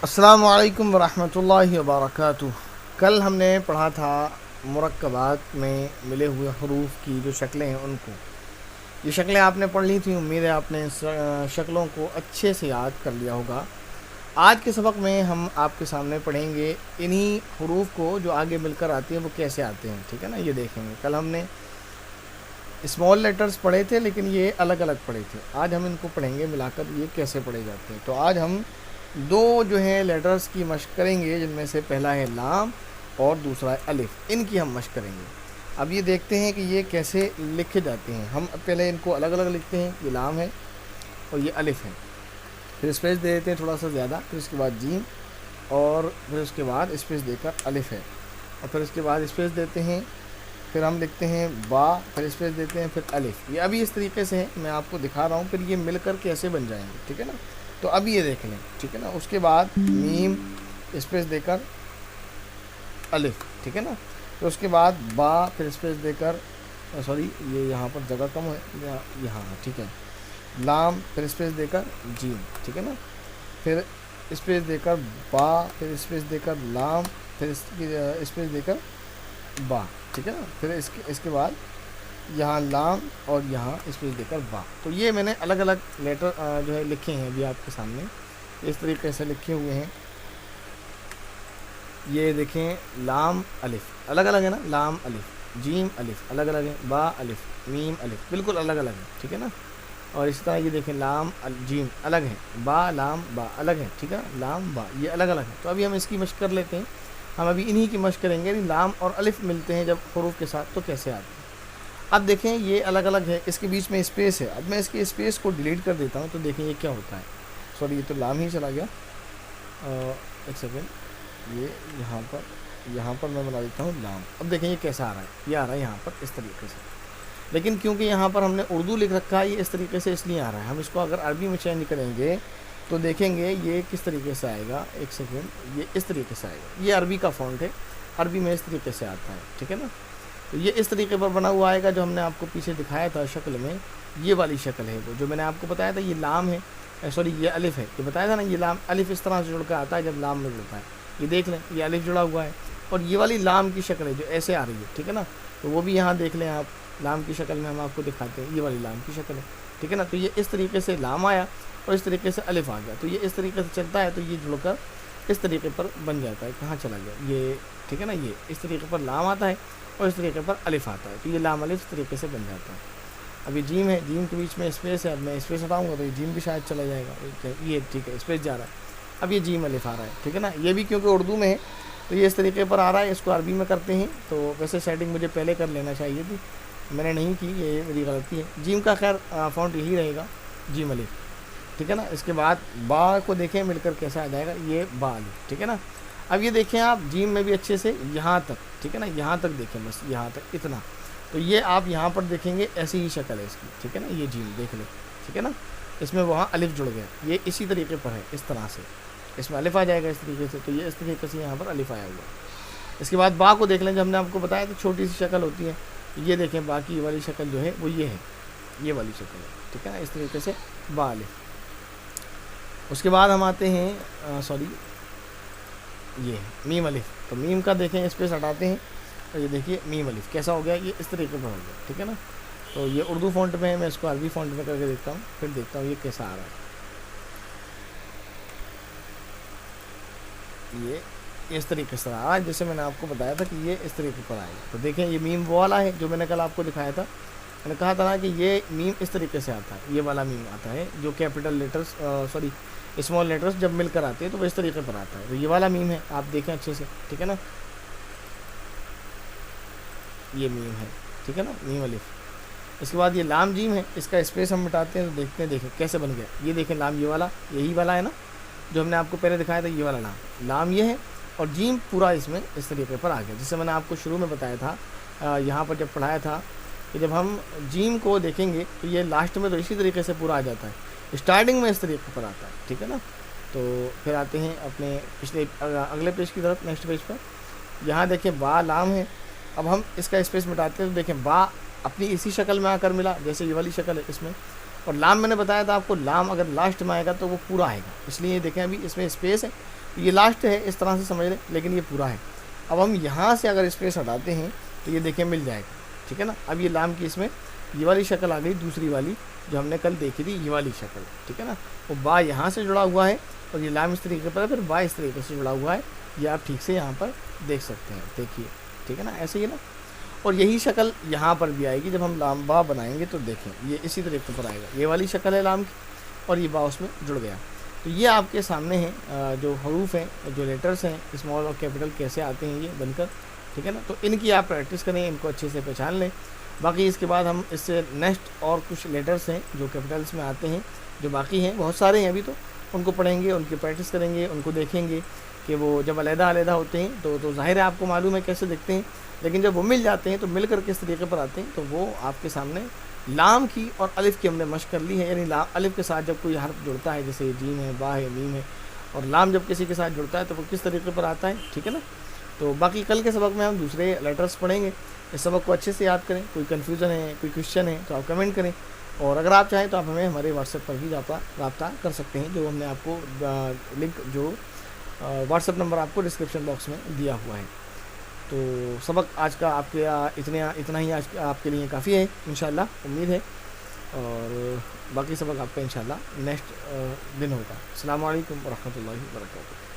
السلام علیکم ورحمۃ اللہ وبرکاتہ۔ کل ہم نے پڑھا تھا مرکبات میں ملے ہوئے حروف کی جو شکلیں ہیں ان کو۔ یہ شکلیں آپ نے پڑھ لی تھیں، امید ہے آپ نے شکلوں کو اچھے سے یاد کر لیا ہوگا۔ آج کے سبق میں ہم آپ کے سامنے پڑھیں گے انہی حروف کو جو آگے مل کر آتے ہیں وہ کیسے آتے ہیں، ٹھیک ہے نا۔ یہ دیکھیں گے، کل ہم نے اسمال لیٹرز پڑھے تھے لیکن یہ الگ الگ پڑھے تھے، آج ہم ان کو پڑھیں گے ملا کر یہ کیسے پڑھے جاتے ہیں۔ تو آج ہم دو جو ہیں لیٹرز کی مشق کریں گے، جن میں سے پہلا ہے لام اور دوسرا ہے الف، ان کی ہم مشق کریں گے۔ اب یہ دیکھتے ہیں کہ یہ کیسے لکھے جاتے ہیں۔ ہم پہلے ان کو الگ الگ لکھتے ہیں، یہ لام ہے اور یہ الف ہے، پھر اسپیس دے دیتے ہیں تھوڑا سا زیادہ، پھر اس کے بعد جیم، اور پھر اس کے بعد اسپیس دے کر الف ہے، اور پھر اس کے بعد اسپیس دیتے ہیں، پھر ہم لکھتے ہیں با، پھر اسپیس دیتے ہیں، پھر الف۔ یہ ابھی اس طریقے سے ہے، میں آپ کو دکھا رہا ہوں پھر یہ مل کر کیسے بن جائیں گے، ٹھیک ہے نا۔ تو اب یہ دیکھ لیں، ٹھیک ہے نا۔ اس کے بعد میم اسپیس دے کر الف، ٹھیک ہے نا۔ پھر اس کے بعد با، پھر اسپیس دے کر سوری یہ یہاں پر جگہ کم ہے، یہاں ٹھیک ہے، لام، پھر اسپیس دے کر جیم، ٹھیک ہے نا۔ پھر اسپیس دے کر با، پھر اسپیس دے کر لام، پھر اسپیس دے کر با، ٹھیک ہے نا۔ پھر اس کے بعد یہاں لام اور یہاں اسپیس دے کر با۔ تو یہ میں نے الگ الگ لیٹر جو ہے لکھے ہیں ابھی آپ کے سامنے، اس طریقے سے لکھے ہوئے ہیں۔ یہ دیکھیں، لام الف الگ الگ ہے نا، لام الف، جیم الف الگ الگ ہے، با الف، میم الف بالکل الگ الگ ہے، ٹھیک ہے نا۔ اور اس طرح یہ دیکھیں، لام جیم الگ ہے، با لام با الگ ہے، ٹھیک ہے نا، لام با یہ الگ الگ ہے۔ تو ابھی ہم اس کی مشق کر لیتے ہیں، ہم ابھی انہی کی مشق کریں گے، یعنی لام اور الف ملتے ہیں جب حروف کے ساتھ تو کیسے آتے ہیں۔ اب دیکھیں یہ الگ الگ ہے، اس کے بیچ میں اسپیس ہے، اب میں اس کی اسپیس کو ڈیلیٹ کر دیتا ہوں تو دیکھیں یہ کیا ہوتا ہے۔ سوری، یہ تو لام ہی چلا گیا، ایک سیکنڈ، یہ یہاں پر میں بنا دیتا ہوں لام۔ اب دیکھیں یہ کیسا آ رہا ہے، یہ آ رہا ہے یہاں پر اس طریقے سے، لیکن کیونکہ یہاں پر ہم نے اردو لکھ رکھا ہے، یہ اس طریقے سے اس لیے آ رہا ہے۔ ہم اس کو اگر عربی میں چینج کریں گے تو دیکھیں گے یہ کس طریقے سے آئے گا، ایک سیکنڈ، یہ اس طریقے سے آئے گا۔ یہ عربی کا فونٹ ہے، عربی میں اس طریقے سے آتا ہے، ٹھیک ہے نا۔ تو یہ اس طریقے پر بنا ہوا آئے گا، جو ہم نے آپ کو پیچھے دکھایا تھا شکل میں، یہ والی شکل ہے وہ جو میں نے آپ کو بتایا تھا، یہ لام ہے، سوری یہ الف ہے، یہ بتایا تھا نا، یہ لام الف اس طرح سے جڑ کر آتا ہے جب لام میں جڑتا ہے۔ یہ دیکھ لیں، یہ الف جڑا ہوا ہے، اور یہ والی لام کی شکل ہے جو ایسے آ رہی ہے، ٹھیک ہے نا۔ تو وہ بھی یہاں دیکھ لیں آپ، لام کی شکل میں ہم آپ کو دکھاتے ہیں، یہ والی لام کی شکل ہے، ٹھیک ہے نا۔ تو یہ اس طریقے سے لام آیا اور اس طریقے سے الف آ گیا، تو یہ اس طریقے سے چلتا ہے، تو یہ جڑ کر اس طریقے پر بن جاتا ہے۔ کہاں چلا گیا یہ، ٹھیک ہے نا۔ یہ اس طریقے پر لام آتا ہے اور اس طریقے پر الف آتا ہے، تو یہ لام الف اس طریقے سے بن جاتا ہے۔ اب یہ جیم ہے، جیم کے بیچ میں اسپیس ہے، اب میں اسپیس ہٹاؤں گا تو یہ جیم بھی شاید چلا جائے گا، یہ ٹھیک ہے، اسپیس جا رہا ہے۔ اب یہ جیم الف آ رہا ہے، ٹھیک ہے نا۔ یہ بھی کیونکہ اردو میں ہے تو یہ اس طریقے پر آ رہا ہے، اس کو عربی میں کرتے ہیں تو ویسے سیٹنگ مجھے پہلے کر لینا چاہیے تھی، میں نے نہیں کی، یہ میری غلطی ہے۔ جیم کا خیر فونٹ یہی رہے گا، جیم الف، ٹھیک ہے نا۔ اس کے بعد با کو دیکھیں مل کر کیسا آ جائے گا، یہ با الف، ٹھیک ہے نا۔ اب یہ دیکھیں آپ جیم میں بھی اچھے سے یہاں تک، ٹھیک ہے نا، یہاں تک دیکھیں، بس یہاں تک اتنا، تو یہ آپ یہاں پر دیکھیں گے ایسی ہی شکل ہے اس کی، ٹھیک ہے نا۔ یہ جیم دیکھ لیں، ٹھیک ہے نا، اس میں وہاں الف جڑ گیا، یہ اسی طریقے پر ہے، اس طرح سے اس میں الف آ جائے گا اس طریقے سے، تو یہ اس طریقے سے یہاں پر الف آیا ہوا ہے۔ اس کے بعد با کو دیکھ لیں، جو ہم نے آپ کو بتایا تو چھوٹی سی شکل ہوتی ہے، یہ دیکھیں باقی والی شکل جو ہے وہ یہ ہے، یہ والی شکل ہے، ٹھیک ہے نا، اس طریقے سے با الف۔ اس کے بعد ہم آتے ہیں سوری یہ میم الف، تو میم کا دیکھیں اسپیس ہٹاتے ہیں، اور یہ دیکھیے میم الف کیسا ہو گیا، یہ اس طریقے پر ہو گیا، ٹھیک ہے نا۔ تو یہ اردو فونٹ میں ہے، میں اس کو عربی فونٹ میں کر کے دیکھتا ہوں، پھر دیکھتا ہوں یہ کیسا آ رہا ہے۔ یہ اس طریقے سے آ رہا ہے، جیسے میں نے آپ کو بتایا تھا کہ یہ اس طریقے پر آئے گا۔ تو دیکھیں یہ میم وہ والا ہے جو میں نے کل آپ کو دکھایا تھا، میں نے کہا تھا نا کہ یہ میم اس طریقے سے آتا ہے، یہ والا میم آتا ہے جو capital letters sorry small letters جب مل کر آتے ہیں تو وہ اس طریقے پر آتا ہے، تو یہ والا میم ہے، آپ دیکھیں اچھے سے، ٹھیک ہے نا، یہ میم ہے، ٹھیک ہے نا، میم الف۔ اس کے بعد یہ لام جیم ہے، اس کا اسپیس ہم مٹاتے ہیں تو دیکھتے ہیں، دیکھیں کیسے بن گیا، یہ دیکھیں لام، یہ والا یہی والا ہے نا جو ہم نے آپ کو پہلے دکھایا تھا، یہ والا لام یہ ہے، اور جیم پورا اس میں اس طریقے پر آ گیا، جسے میں نے آپ کو شروع میں بتایا تھا یہاں پر جب پڑھایا تھا کہ جب ہم جیم کو دیکھیں گے تو یہ لاسٹ میں تو اسی طریقے سے پورا آ جاتا ہے، اسٹارٹنگ میں اس طریقے پر آتا ہے، ٹھیک ہے نا۔ تو پھر آتے ہیں اپنے پچھلے اگلے پیج کی طرف، نیکسٹ پیج پر، یہاں دیکھیں با لام ہے، اب ہم اس کا اسپیس مٹاتے ہیں تو دیکھیں با اپنی اسی شکل میں آ کر ملا جیسے یہ والی شکل ہے اس میں، اور لام میں نے بتایا تھا آپ کو، لام اگر لاسٹ میں آئے گا تو وہ پورا آئے گا، اس لیے دیکھیں ابھی اس میں اسپیس ہے یہ لاسٹ ہے اس طرح سے سمجھ لیں، لیکن یہ پورا ہے۔ اب ہم یہاں سے اگر اسپیس ہٹاتے ہیں تو یہ دیکھیں مل جائے گا، ٹھیک ہے نا۔ اب یہ لام کی اس میں یہ والی شکل آ گئی، دوسری والی جو ہم نے کل دیکھی تھی، یہ والی شکل، ٹھیک ہے نا۔ وہ با یہاں سے جڑا ہوا ہے اور یہ لام اس طریقے پر ہے، پھر با اس طریقے سے جڑا ہوا ہے، یہ آپ ٹھیک سے یہاں پر دیکھ سکتے ہیں، دیکھیے، ٹھیک ہے نا، ایسے ہی نا۔ اور یہی شکل یہاں پر بھی آئے گی، جب ہم لام با بنائیں گے تو دیکھیں یہ اسی طریقے پر آئے گا، یہ والی شکل ہے لام کی اور یہ با اس میں جڑ گیا۔ تو یہ آپ کے سامنے ہیں جو حروف ہیں، جو لیٹرز ہیں، اسمال اور کیپٹل کیسے آتے ہیں یہ بن کر، ٹھیک ہے نا۔ تو ان کی آپ پریکٹس کریں، ان کو اچھے سے پہچان لیں۔ باقی اس کے بعد ہم اس سے نیکسٹ اور کچھ لیٹرز ہیں جو کیپٹلس میں آتے ہیں، جو باقی ہیں بہت سارے ہیں ابھی، تو ان کو پڑھیں گے، ان کی پریکٹس کریں گے، ان کو دیکھیں گے کہ وہ جب علیحدہ علیحدہ ہوتے ہیں تو ظاہر ہے آپ کو معلوم ہے کیسے دکھتے ہیں، لیکن جب وہ مل جاتے ہیں تو مل کر کس طریقے پر آتے ہیں، تو وہ آپ کے سامنے لام کی اور الف کی ہم نے مشق کر لی ہے، یعنی الف کے ساتھ جب کوئی حرف جڑتا ہے، جیسے جیم ہے، با ہے، میم ہے، اور لام جب کسی کے ساتھ جڑتا ہے تو وہ کس طریقے پر آتا ہے، ٹھیک ہے نا۔ تو باقی کل کے سبق میں ہم دوسرے لیٹرز پڑھیں گے، اس سبق کو اچھے سے یاد کریں۔ کوئی کنفیوژن ہے، کوئی کویشچن ہے تو آپ کمنٹ کریں، اور اگر آپ چاہیں تو آپ ہمیں ہمارے واٹس ایپ پر بھی رابطہ کر سکتے ہیں، جو ہم نے آپ کو لنک، جو واٹس ایپ نمبر آپ کو ڈسکرپشن باکس میں دیا ہوا ہے۔ تو سبق آج کا آپ کے اتنا ہی آج آپ کے لیے کافی ہے انشاءاللہ، امید ہے، اور باقی سبق آپ کا انشاءاللہ نیکسٹ دن ہوگا۔ السلام علیکم ورحمۃ اللہ وبرکاتہ۔